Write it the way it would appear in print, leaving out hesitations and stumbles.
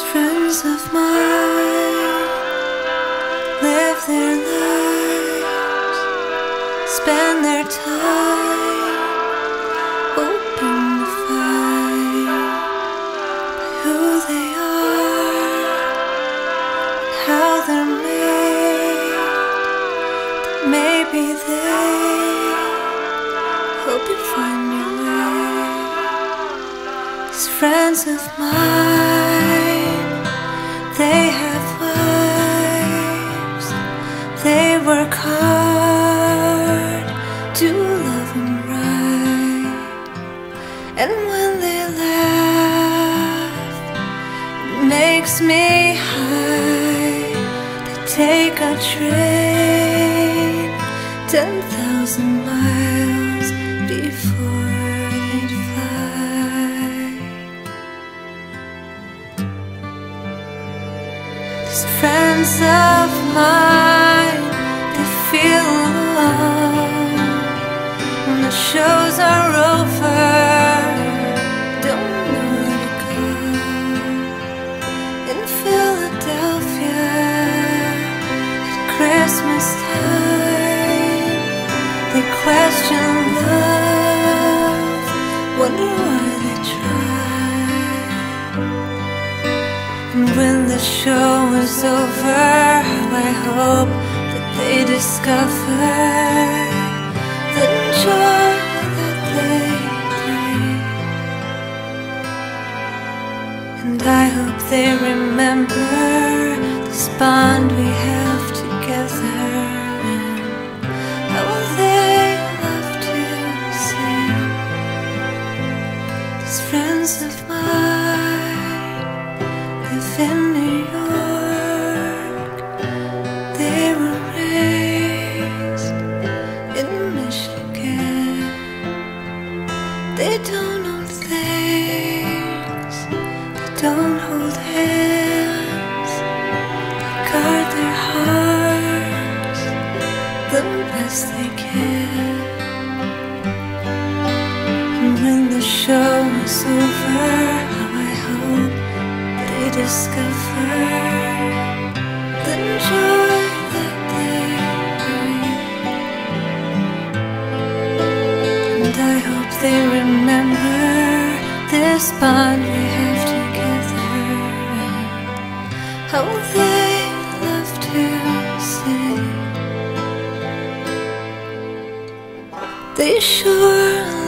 These friends of mine live their lives, spend their time hoping to find who they are, how they're made. Maybe they hope you find your way. These friends of mine, they have wives, they work hard to love them right, and when they laugh, it makes me high. They take a train 10,000 miles before they'd fly. These friends of mine, they feel alone when the shows are over, don't know where to go. In Philadelphia at Christmas time, they question love, wonder why they try. And when the show is over, how I hope that they discover the joy that they bring. And I hope they remember this bond we have together, and how they love to sing. These friends of mine live in New York, they were raised in Michigan. They don't own things, they don't hold hands, they guard their hearts the best they can. And when the show is over, how I hope they discover the joy that they bring. And I hope they remember this bond we have together, and how they love to sing. They sure